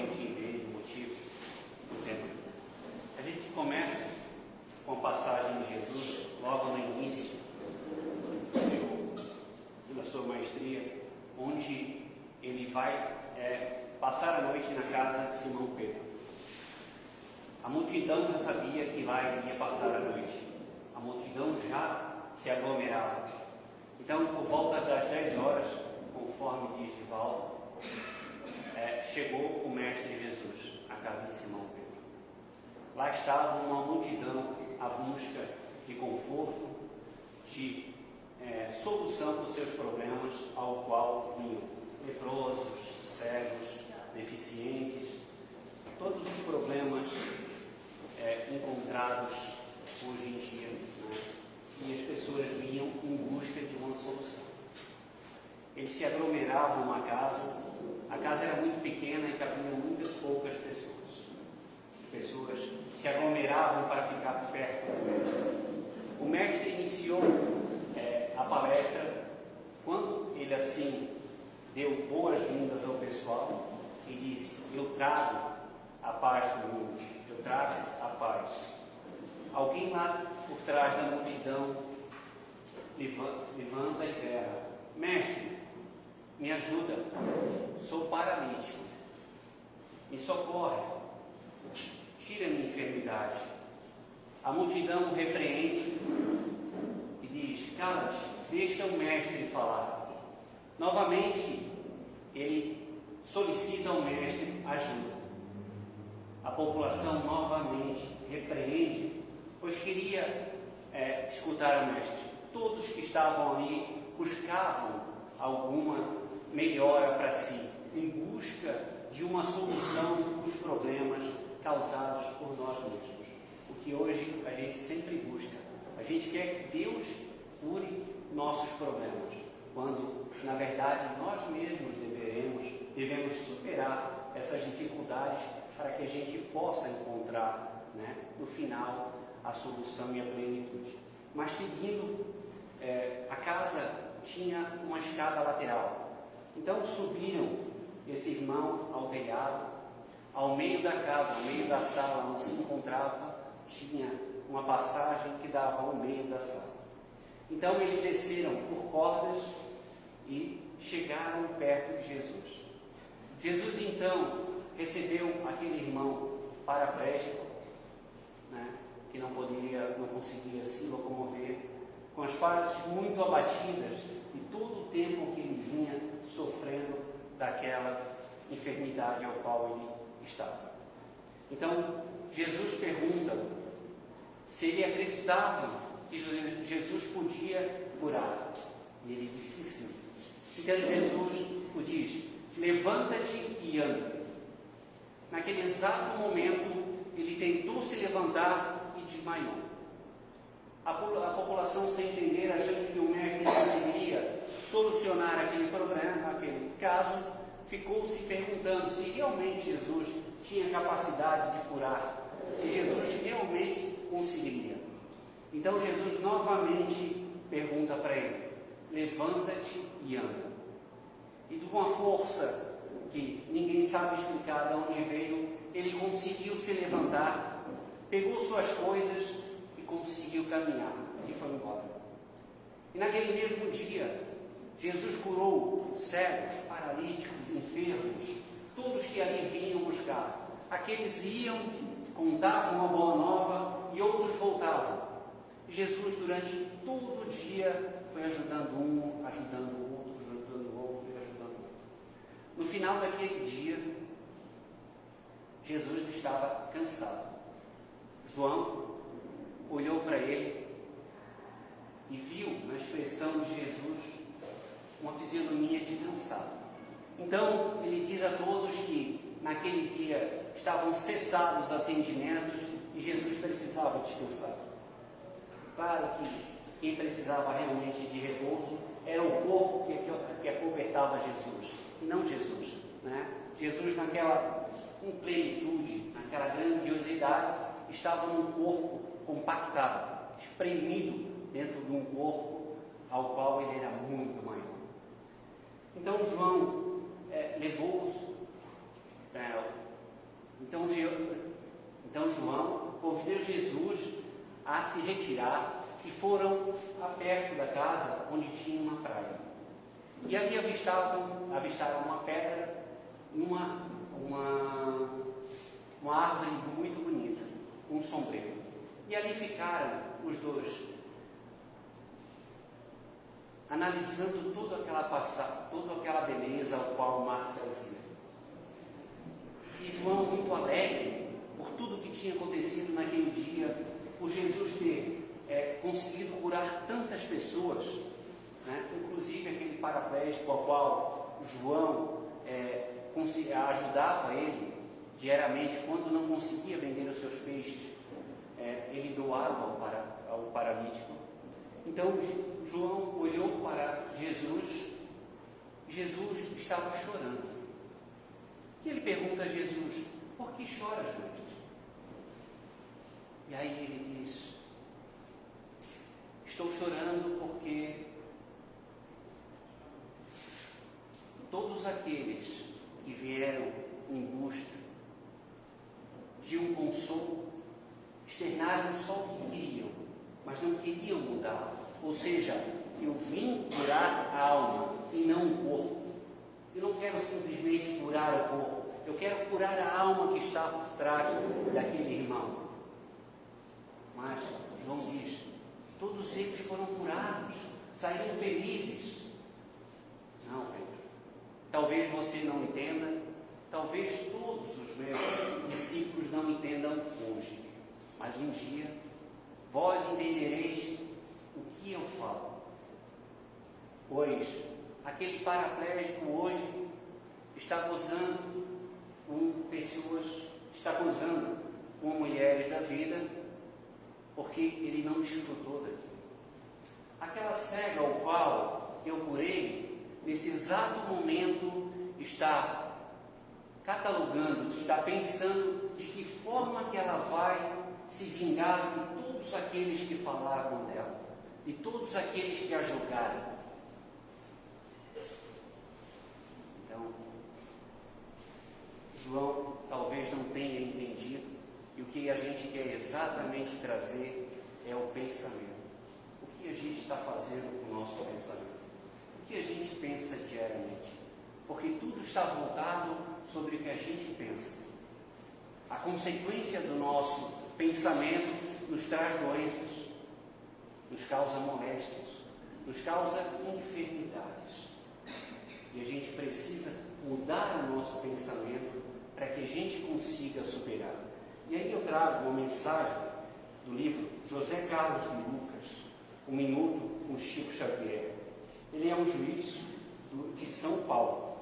gente entende o motivo do tema. A gente começa com a passagem de Jesus, logo no início da sua maestria, onde ele vai passar a noite na casa de Simão Pedro. A multidão já sabia que lá ele ia passar a noite. A multidão já se aglomerava. Então, por volta das 10 horas, conforme diz Divaldo, chegou o Mestre Jesus à casa de Simão Pedro. Lá estava uma multidão à busca de conforto, de solução para os seus problemas, ao qual vinham leprosos, cegos, deficientes, todos os problemas encontrados hoje em dia, né? E as pessoas vinham em busca de uma solução. Eles se aglomeravam numa casa, a casa era muito pequena e cabiam muitas poucas pessoas. As pessoas se aglomeravam para ficar perto do mestre. O mestre iniciou a palestra quando ele assim deu boas-vindas ao pessoal e disse: eu trago a paz do mundo, eu trago a paz. Alguém lá por trás da multidão levanta e berra: mestre, me ajuda, sou paralítico, me socorre, tira minha enfermidade. A multidão repreende e diz: cala-te, deixa o mestre falar. Novamente, ele solicita ao mestre ajuda. A população novamente repreende, pois queria escutar o mestre. Todos que estavam ali buscavam alguma melhora para si, em busca de uma solução dos problemas causados por nós mesmos. O que hoje a gente sempre busca. A gente quer que Deus cure nossos problemas, quando, na verdade, nós mesmos devemos superar essas dificuldades para que a gente possa encontrar, né, no final, a solução e a plenitude. Mas seguindo, a casa tinha uma escada lateral. Então subiram esse irmão ao telhado. Ao meio da casa, ao meio da sala onde se encontrava, tinha uma passagem que dava ao meio da sala. Então eles desceram por cordas e chegaram perto de Jesus. Jesus então recebeu aquele irmão paraplégico, né, que não conseguia se locomover, com as faces muito abatidas e todo o tempo que ele vinha sofrendo daquela enfermidade ao qual ele estava. Então Jesus pergunta se ele acreditava que Jesus podia curar, e ele disse que sim. Então Jesus o diz: levanta-te e anda. Naquele exato momento ele tentou se levantar e desmaiou. A população, sem entender, achando que o mestre conseguiria solucionar aquele problema, aquele caso, ficou se perguntando se realmente Jesus tinha capacidade de curar, se Jesus realmente conseguiria. Então Jesus novamente pergunta para ele: levanta-te e anda. E com uma força que ninguém sabe explicar de onde veio, ele conseguiu se levantar, pegou suas coisas e conseguiu caminhar e foi embora. E naquele mesmo dia, Jesus curou cegos, paralíticos, enfermos, todos que ali vinham buscar. Aqueles iam, contavam a boa nova e outros voltavam. E Jesus, durante todo o dia, foi ajudando um, ajudando o outro, ajudando o outro e ajudando o outro. No final daquele dia, Jesus estava cansado. João olhou para ele e viu na expressão de Jesus uma fisionomia de cansado. Então ele diz a todos que naquele dia estavam cessados os atendimentos e Jesus precisava descansar. Claro que quem precisava realmente de repouso era o corpo que acobertava Jesus, e não Jesus, né? Jesus, naquela plenitude, naquela grandiosidade, estava num corpo compactado, espremido dentro de um corpo ao qual ele era muito maior. Então João levou-os a se retirar e foram a perto da casa onde tinha uma praia. E ali avistaram uma pedra e uma árvore muito bonita, um sombreiro. E ali ficaram os dois, analisando toda aquela beleza ao qual o mar trazia. E João, muito alegre por tudo que tinha acontecido naquele dia, por Jesus ter conseguido curar tantas pessoas, né? Inclusive aquele paraplégico ao qual João ajudava ele diariamente, quando não conseguia vender os seus peixes, ele doava ao paralítico. Então João olhou para Jesus, Jesus estava chorando. E ele pergunta a Jesus: por que choras, mestre? E aí ele diz: estou chorando porque todos aqueles que vieram em busca de um consolo externaram só o que queriam, mas não queriam mudar. Ou seja, eu vim curar a alma e não o corpo. Eu não quero simplesmente curar o corpo, eu quero curar a alma que está por trás daquele irmão. Mas João diz: todos eles foram curados, saíram felizes. Não, Pedro. Talvez você não entenda, talvez todos os meus discípulos não entendam hoje, mas um dia vós entendereis o que eu falo. Pois aquele paraplégico hoje está gozando com pessoas, está gozando com mulheres da vida, porque ele não desfrutou daquilo. Aquela cega ao qual eu curei, nesse exato momento, está catalogando, está pensando de que forma que ela vai se vingar de todos aqueles que falaram dela, de todos aqueles que a julgaram. Então, João talvez não tenha entendido, e o que a gente quer exatamente trazer é o pensamento. O que a gente está fazendo com o nosso pensamento? O que a gente pensa diariamente? Porque tudo está voltado sobre o que a gente pensa. A consequência do nosso pensamento nos traz doenças, nos causa moléstias, nos causa enfermidades. E a gente precisa mudar o nosso pensamento para que a gente consiga superar. E aí eu trago uma mensagem do livro José Carlos de Lucas, Um Minuto com Chico Xavier. Ele é um juiz de São Paulo.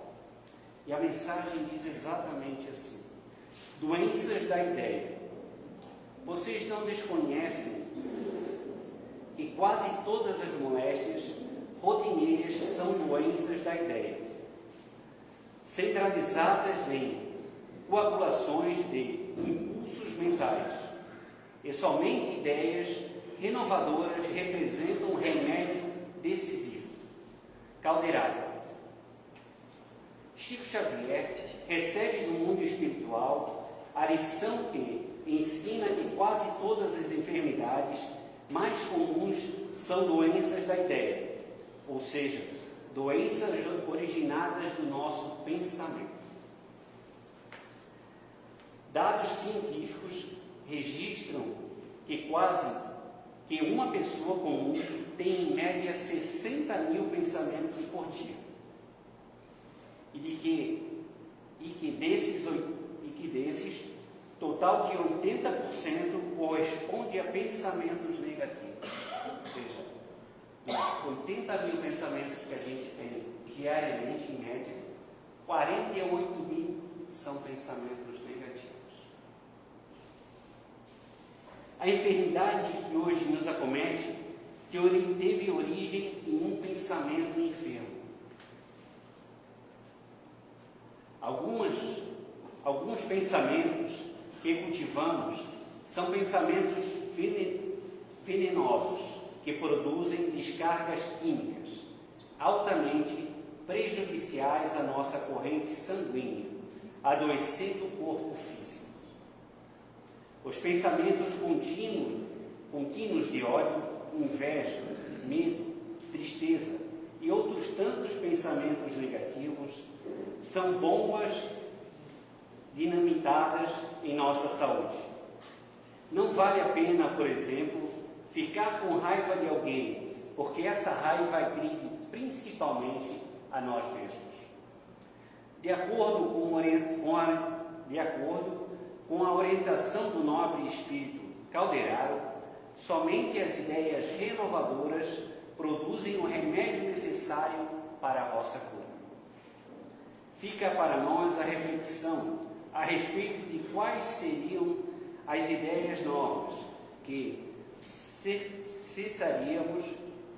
E a mensagem diz exatamente assim: doenças da ideia. Vocês não desconhecem que quase todas as moléstias rotineiras são doenças da ideia, centralizadas em coagulações de impulsos mentais, e somente ideias renovadoras representam um remédio decisivo. Calderaro. Chico Xavier recebe no mundo espiritual a lição que ensina que quase todas as enfermidades mais comuns são doenças da ideia, ou seja, doenças originadas do nosso pensamento. Dados científicos registram que uma pessoa comum tem em média 60 mil pensamentos por dia, e que desses, total de 80% corresponde a pensamentos negativos. Ou seja, dos 80 mil pensamentos que a gente tem diariamente, em média, 48 mil são pensamentos negativos. A enfermidade que hoje nos acomete teve origem em um pensamento enfermo. Alguns pensamentos que cultivamos são pensamentos venenosos que produzem descargas químicas altamente prejudiciais à nossa corrente sanguínea, adoecendo o corpo físico. Os pensamentos contínuos contínuos de ódio, inveja, medo, tristeza e outros tantos pensamentos negativos são bombas dinamitadas em nossa saúde. Não vale a pena, por exemplo, ficar com raiva de alguém, porque essa raiva agride principalmente a nós mesmos. De acordo com a orientação do nobre espírito Calderaro, somente as ideias renovadoras produzem o remédio necessário para a vossa cura. Fica para nós a reflexão a respeito de quais seriam as ideias novas que cessaríamos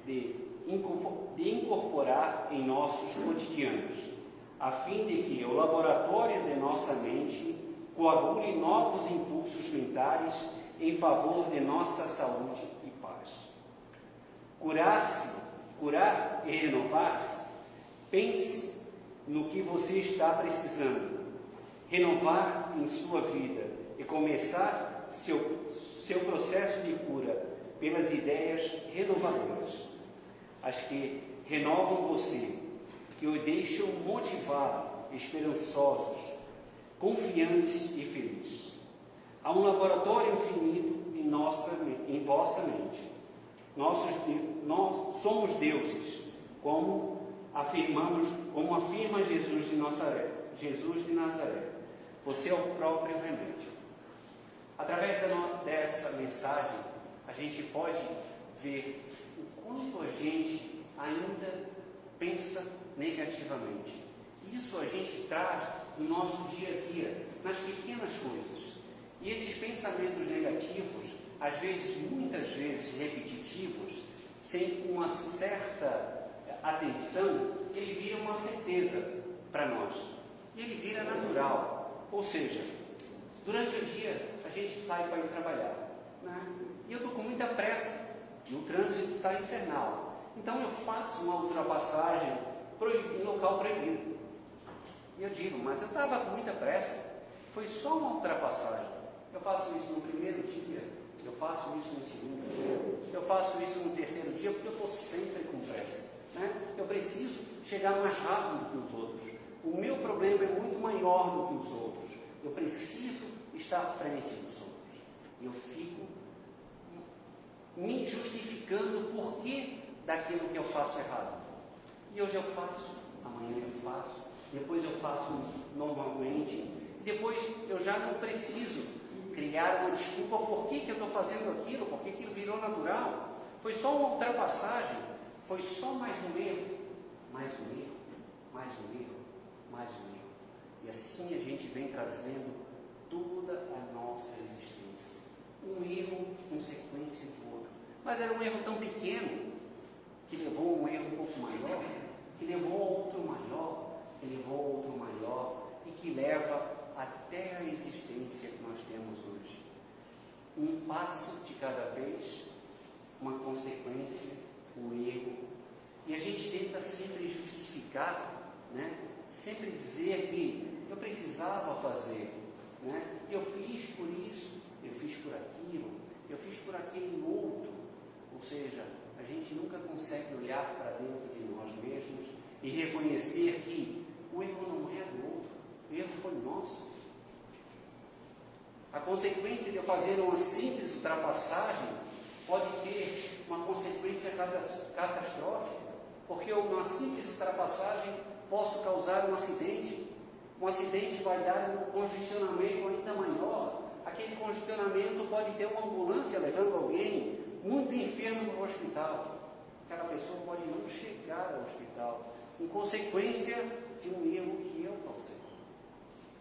de incorporar em nossos cotidianos, a fim de que o laboratório de nossa mente coagule novos impulsos mentais em favor de nossa saúde e paz. Curar e renovar-se, pense no que você está precisando, renovar em sua vida e começar seu processo de cura pelas ideias renovadoras, as que renovam você, que o deixam motivado, esperançosos, confiantes e felizes. Há um laboratório infinito em vossa mente. Nós somos deuses, como afirma Jesus de Nazaré. Você é o próprio remédio. Através dessa mensagem, a gente pode ver o quanto a gente ainda pensa negativamente. Isso a gente traz no nosso dia a dia, nas pequenas coisas. E esses pensamentos negativos, às vezes, muitas vezes repetitivos, sem uma certa atenção, ele vira uma certeza para nós. E ele vira natural. Ou seja, durante o dia a gente sai para ir trabalhar, né? E eu estou com muita pressa, e o trânsito está infernal. Então eu faço uma ultrapassagem em local proibido. E eu digo, mas eu estava com muita pressa, foi só uma ultrapassagem. Eu faço isso no primeiro dia, eu faço isso no segundo dia, eu faço isso no terceiro dia, porque eu estou sempre com pressa, né? Eu preciso chegar mais rápido do que os outros. O meu problema é muito maior do que os outros. Eu preciso estar à frente dos outros. Eu fico me justificando o porquê daquilo que eu faço errado. E hoje eu faço, amanhã eu faço, depois eu faço normalmente, e depois eu já não preciso criar uma desculpa por que eu estou fazendo aquilo, porque aquilo virou natural. Foi só uma ultrapassagem, foi só mais um erro, mais um erro, mais um erro, mais um erro. E assim a gente vem trazendo toda a nossa existência. Um erro em sequência de outro. Mas era um erro tão pequeno, que levou a um erro um pouco maior, que levou a outro maior, que levou a outro maior, e que leva até a existência que nós temos hoje. Um passo de cada vez, uma consequência, um erro. E a gente tenta sempre justificar, né? Sempre dizer que eu precisava fazer, né? Eu fiz por isso, eu fiz por aquilo, eu fiz por aquele outro. Ou seja, a gente nunca consegue olhar para dentro de nós mesmos e reconhecer que o erro não é do outro, o erro foi nosso. A consequência de eu fazer uma simples ultrapassagem pode ter uma consequência catastrófica, porque uma simples ultrapassagem posso causar um acidente. Um acidente vai dar um congestionamento ainda maior. Aquele congestionamento pode ter uma ambulância levando alguém muito enfermo para o hospital. Aquela pessoa pode não chegar ao hospital, em consequência de um erro que eu causei.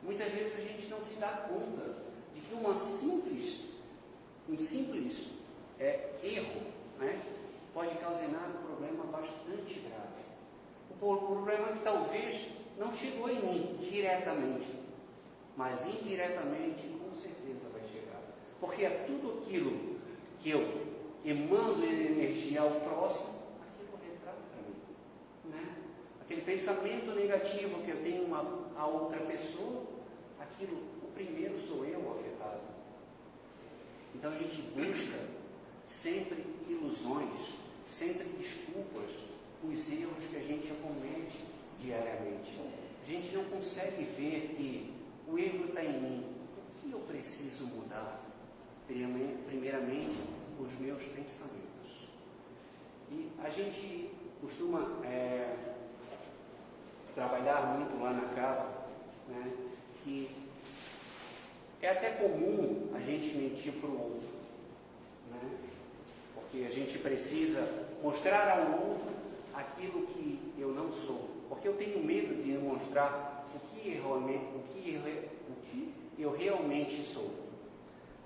Muitas vezes a gente não se dá conta de que um simples erro, né, pode causar um problema bastante grave. O problema que talvez não chegou em mim diretamente, mas indiretamente com certeza vai chegar. Porque é tudo aquilo que eu emando energia ao próximo, aquilo retrata para mim, né? Aquele pensamento negativo que eu tenho a outra pessoa, aquilo, o primeiro sou eu afetado. Então a gente busca sempre ilusões, sempre desculpas, os erros que a gente comete diariamente. A gente não consegue ver que o erro está em mim. O que eu preciso mudar? Primeiramente, os meus pensamentos. E a gente costuma trabalhar muito lá na casa, né, que é até comum a gente mentir para o outro, né, porque a gente precisa mostrar ao outro aquilo que eu não sou, porque eu tenho medo de mostrar o que eu realmente sou.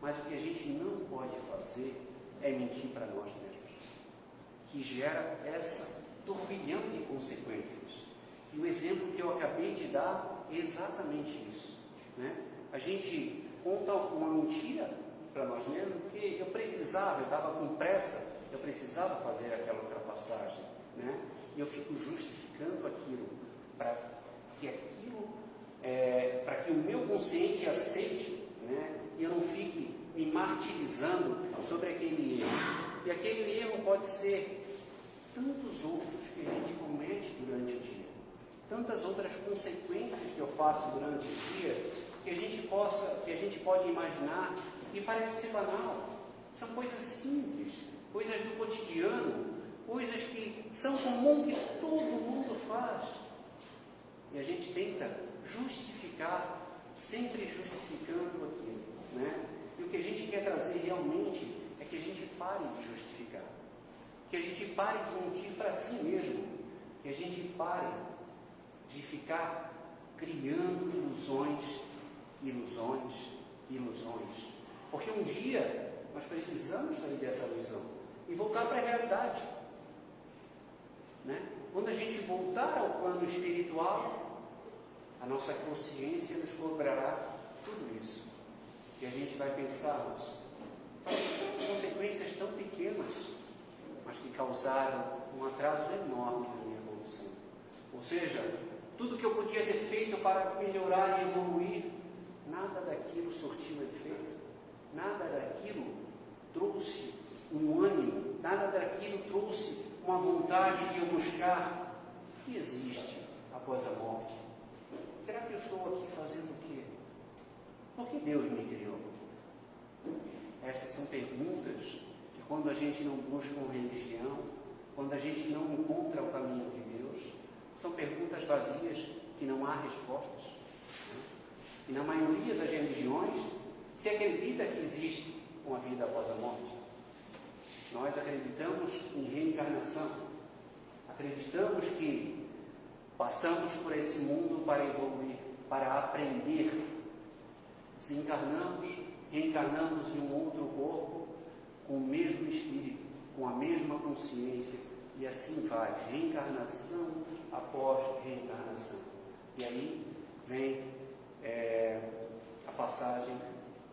Mas o que a gente não pode fazer é mentir para nós mesmos, que gera essa turbilhão de consequências. E o exemplo que eu acabei de dar é exatamente isso, né? A gente conta uma mentira para nós mesmos, porque eu estava com pressa, eu precisava fazer aquela ultrapassagem, né? E eu fico justificando aquilo, para que o meu consciente aceite, né? E eu não fique me martirizando sobre aquele erro. E aquele erro pode ser tantos outros que a gente comete durante o dia, tantas outras consequências que eu faço durante o dia, que a gente pode imaginar e parece ser banal. São coisas simples, coisas do cotidiano, coisas que são comuns, que todo mundo faz. E a gente tenta justificar, sempre justificando aquilo, né? E o que a gente quer trazer realmente é que a gente pare de justificar, que a gente pare de mentir para si mesmo, que a gente pare de ficar criando ilusões. Porque um dia nós precisamos sair dessa ilusão e voltar para a realidade, né? Quando a gente voltar ao plano espiritual, a nossa consciência nos cobrará tudo isso. E a gente vai pensar, consequências tão pequenas, mas que causaram um atraso enorme na minha evolução. Ou seja, tudo que eu podia ter feito para melhorar e evoluir, nada daquilo surtiu efeito, nada daquilo trouxe um ânimo, nada daquilo trouxe uma vontade de eu buscar o que existe após a morte. Será que eu estou aqui fazendo o quê? Por que Deus me criou? Essas são perguntas que, quando a gente não busca uma religião, quando a gente não encontra o caminho de Deus, são perguntas vazias que não há respostas. E na maioria das religiões se acredita que existe uma vida após a morte. Nós acreditamos em reencarnação, acreditamos que passamos por esse mundo para evoluir, para aprender. Desencarnamos, reencarnamos em um outro corpo, com o mesmo espírito, com a mesma consciência, e assim vai, reencarnação após reencarnação. E aí vem a passagem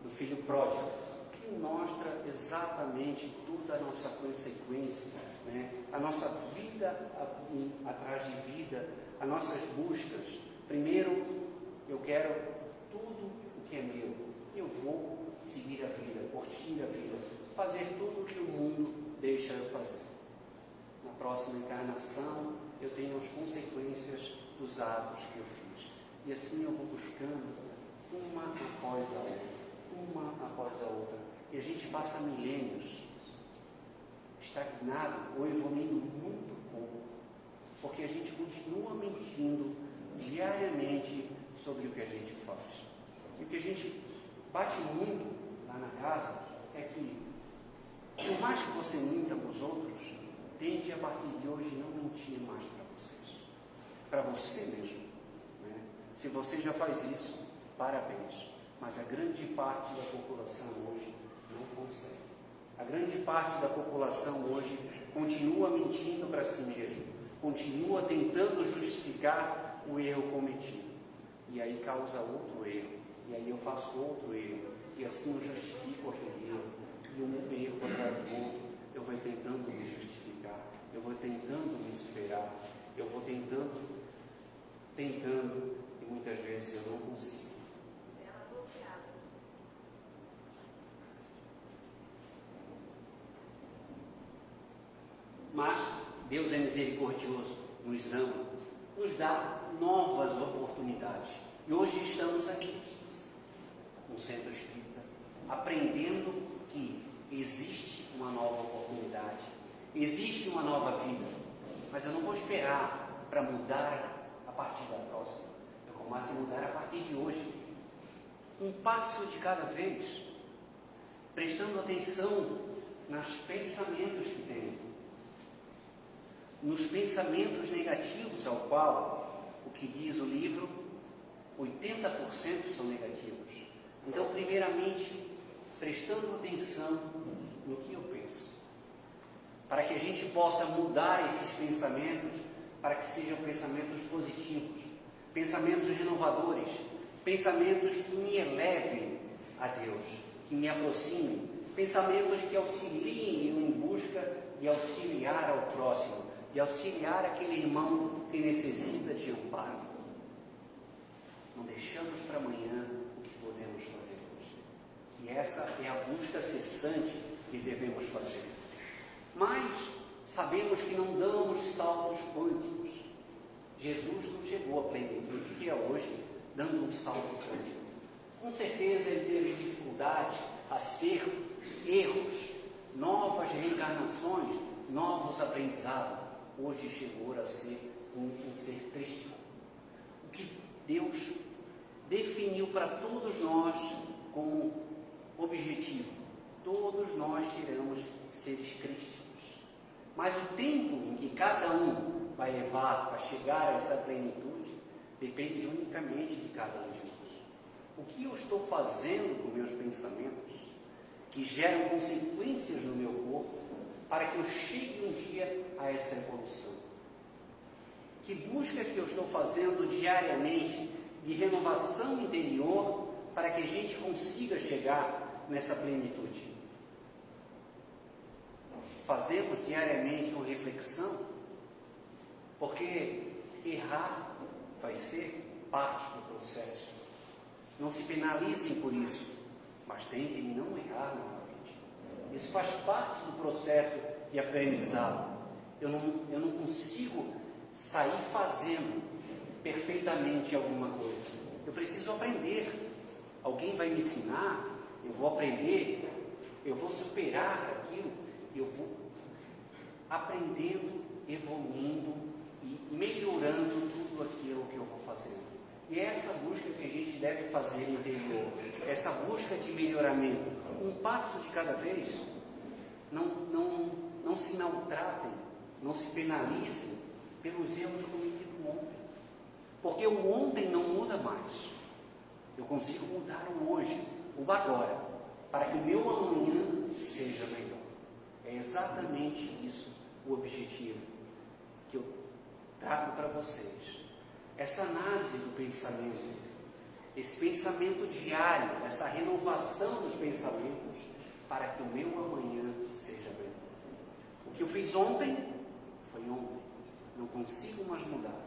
do filho pródigo, que mostra exatamente toda a nossa consequência, né? A nossa vida atrás de vida, as nossas buscas. Primeiro, eu quero tudo o que é meu. Eu vou seguir a vida, curtir a vida, fazer tudo o que o mundo deixa eu fazer. Na próxima encarnação, eu tenho as consequências dos atos que eu fiz. E assim eu vou buscando uma após a outra. E a gente passa milênios estagnado ou evoluindo muito pouco, porque a gente continua mentindo diariamente sobre o que a gente faz. E o que a gente bate muito lá na casa é que, por mais que você minta para os outros, tente a partir de hoje não mentir mais para vocês, para você mesmo, né? Se você já faz isso, parabéns, mas a grande parte da população hoje não consegue. A grande parte da população hoje continua mentindo para si mesmo, continua tentando justificar o erro cometido, e aí causa outro erro, e aí eu faço outro erro, e assim eu justifico aquele erro, e um erro atrás do outro, eu vou tentando me justificar, eu vou tentando me superar, eu vou tentando, e muitas vezes eu não consigo. Mas Deus é misericordioso, nos ama, nos dá novas oportunidades. E hoje estamos aqui, no Centro Espírita, aprendendo que existe uma nova oportunidade, existe uma nova vida. Mas eu não vou esperar para mudar a partir da próxima. Eu começo a mudar a partir de hoje. Um passo de cada vez, prestando atenção nos pensamentos que tenho, nos pensamentos negativos, ao qual, o que diz o livro, 80% são negativos. Então, primeiramente, prestando atenção no que eu penso, para que a gente possa mudar esses pensamentos, para que sejam pensamentos positivos, pensamentos renovadores, pensamentos que me elevem a Deus, que me aproximem, pensamentos que auxiliem eu em busca de auxiliar ao próximo, de auxiliar aquele irmão que necessita de amparo. Não deixamos para amanhã o que podemos fazer hoje. E essa é a busca cessante que devemos fazer. Mas sabemos que não damos saltos quânticos. Jesus não chegou à plenitude que é hoje, dando um salto quântico. Com certeza ele teve dificuldades, acerto, erros, novas reencarnações, novos aprendizados. Hoje chegou a ser um ser crístico. O que Deus definiu para todos nós como objetivo. Todos nós seremos seres crísticos. Mas o tempo em que cada um vai levar para chegar a essa plenitude depende unicamente de cada um de nós. O que eu estou fazendo com meus pensamentos que geram consequências no meu corpo para que eu chegue um dia a essa evolução? Que busca que eu estou fazendo diariamente de renovação interior para que a gente consiga chegar nessa plenitude? Fazemos diariamente uma reflexão, porque errar vai ser parte do processo. Não se penalizem por isso, mas tentem não errar novamente. Isso faz parte do processo de aprendizado. Eu não consigo sair fazendo perfeitamente alguma coisa. Eu preciso aprender. Alguém vai me ensinar, eu vou aprender, eu vou superar aquilo, eu vou aprendendo, evoluindo e melhorando tudo aquilo que eu vou fazendo. E é essa busca que a gente deve fazer interior, essa busca de melhoramento, um passo de cada vez. Não se maltratem, não se penalizem pelos erros cometidos ontem, porque o ontem não muda mais. Eu consigo mudar o hoje, o agora, para que o meu amanhã seja melhor. É exatamente isso o objetivo que eu trago para vocês. Essa análise do pensamento, esse pensamento diário, essa renovação dos pensamentos, para que o meu amanhã seja melhor. O que eu fiz ontem, foi ontem. Não consigo mais mudar.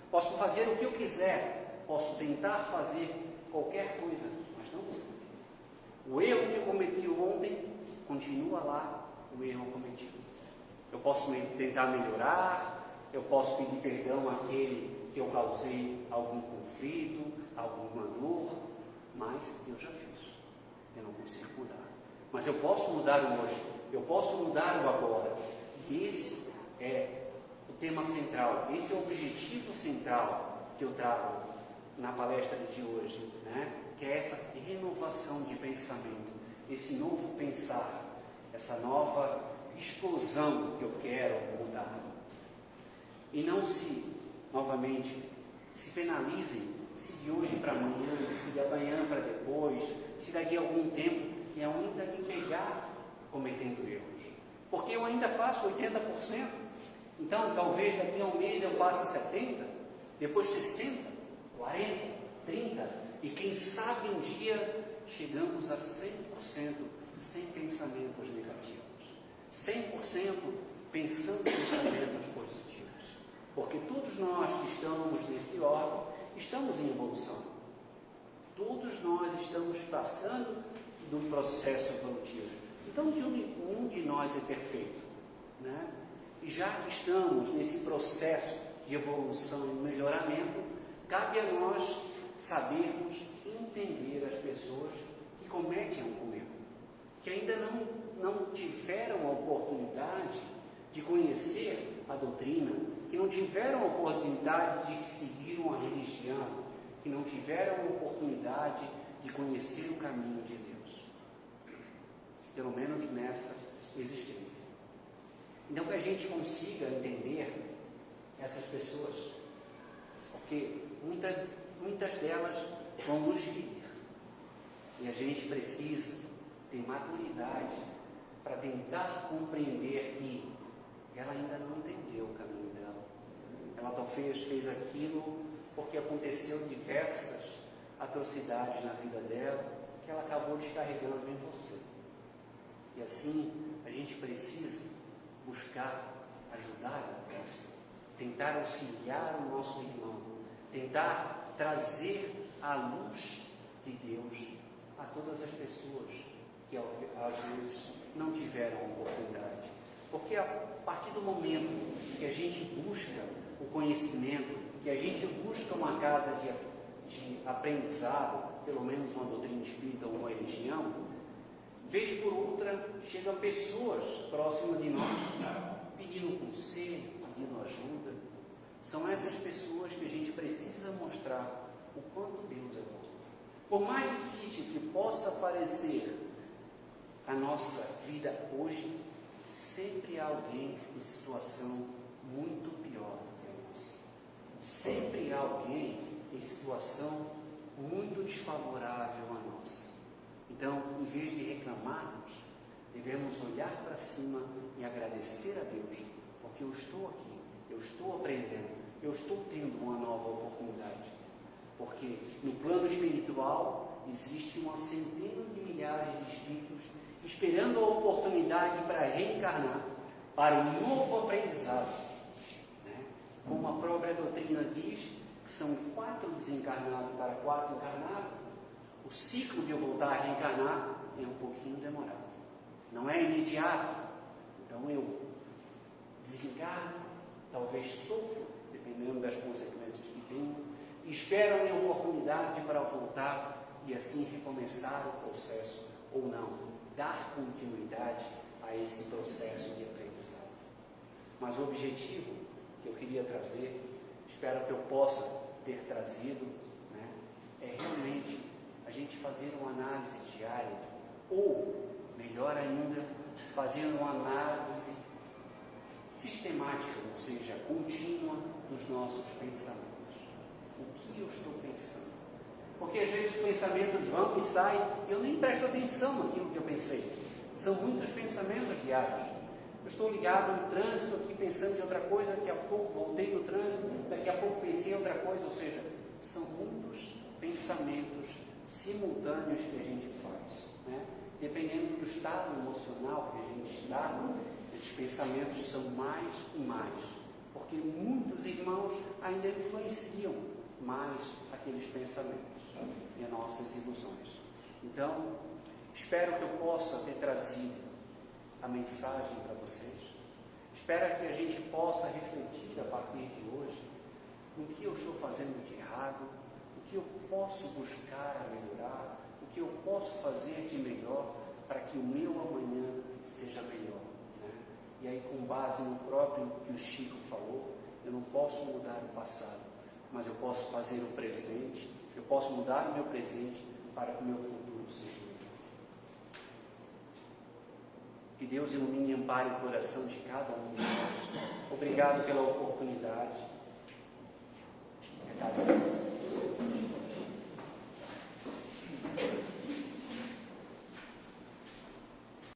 Posso fazer o que eu quiser, posso tentar fazer qualquer coisa, mas não muda. O erro que eu cometi ontem, continua lá o erro cometido. Eu posso tentar melhorar, eu posso pedir perdão àquele que eu causei algum conflito, alguma dor, mas eu já fiz. Eu não consigo mudar. Mas eu posso mudar o hoje, eu posso mudar o agora. E esse é o tema central, esse é o objetivo central que eu trago na palestra de hoje, né? Que é essa renovação de pensamento, esse novo pensar, essa nova explosão que eu quero mudar. E não novamente, se penalizem se de hoje para amanhã, se de amanhã para depois, se daqui a algum tempo e ainda me pegar cometendo erros. Porque eu ainda faço 80%. Então, talvez daqui a um mês eu faça 70%, depois 60%, 40%, 30%, e quem sabe um dia chegamos a 100% sem pensamentos negativos. 100% pensando em pensamentos positivos. Porque todos nós que estamos nesse órgão, estamos em evolução. Todos nós estamos passando do processo evolutivo. Então, nenhum de nós é perfeito, né? E já que estamos nesse processo de evolução e melhoramento, cabe a nós sabermos entender as pessoas que cometem um erro, que ainda não tiveram a oportunidade de conhecer a doutrina, que não tiveram a oportunidade de seguir uma religião, que não tiveram a oportunidade de conhecer o caminho de Deus, pelo menos nessa existência. Então, que a gente consiga entender essas pessoas, porque muitas delas vão nos ferir, e a gente precisa ter maturidade para tentar compreender que ela ainda não entendeu o caminho dela. Ela talvez fez aquilo porque aconteceu diversas atrocidades na vida dela, que ela acabou descarregando em você. E assim, a gente precisa buscar ajudar o próximo, tentar auxiliar o nosso irmão, tentar trazer a luz de Deus a todas as pessoas que às vezes não tiveram a oportunidade. Porque a partir do momento que a gente busca o conhecimento, que a gente busca uma casa de aprendizado, pelo menos uma doutrina espírita ou uma religião, vez por outra chegam pessoas próximas de nós pedindo conselho, pedindo ajuda. São essas pessoas que a gente precisa mostrar o quanto Deus é bom. Por mais difícil que possa parecer a nossa vida hoje, sempre há alguém em situação muito pior do que a nossa. Sempre há alguém em situação muito desfavorável à nossa. Então, em vez de reclamarmos, devemos olhar para cima e agradecer a Deus, porque eu estou aqui, eu estou aprendendo, eu estou tendo uma nova oportunidade. Porque no plano espiritual existe uma centena de milhares de espíritos esperando a oportunidade para reencarnar, para um novo aprendizado. Como a própria doutrina diz, que são 4 desencarnados para 4 encarnados, o ciclo de eu voltar a reencarnar é um pouquinho demorado. Não é imediato. Então eu desencarno, talvez sofro, dependendo das consequências que tenho, e espero a minha oportunidade para voltar e assim recomeçar o processo, ou não, dar continuidade a esse processo de aprendizado. Mas o objetivo que eu queria trazer, espero que eu possa ter trazido, é realmente a gente fazer uma análise diária, ou, melhor ainda, fazer uma análise sistemática, ou seja, contínua dos nossos pensamentos. O que eu estou pensando? Porque às vezes os pensamentos vão e saem, e eu nem presto atenção naquilo que eu pensei. São muitos pensamentos diários. Eu estou ligado no trânsito aqui pensando em outra coisa, daqui a pouco voltei no trânsito, daqui a pouco pensei em outra coisa, ou seja, são muitos pensamentos simultâneos que a gente faz. Dependendo do estado emocional que a gente está, esses pensamentos são mais e mais, porque muitos irmãos ainda influenciam mais aqueles pensamentos e as nossas ilusões. Então, espero que eu possa ter trazido a mensagem para vocês. Espero que a gente possa refletir a partir de hoje no que eu estou fazendo de errado, o que eu posso buscar melhorar, o que eu posso fazer de melhor para que o meu amanhã seja melhor. E aí, com base no próprio que o Chico falou, eu não posso mudar o passado, mas eu posso fazer o presente, eu posso mudar o meu presente para que o meu futuro seja melhor. Que Deus ilumine e ampare o coração de cada um de nós. Obrigado pela oportunidade.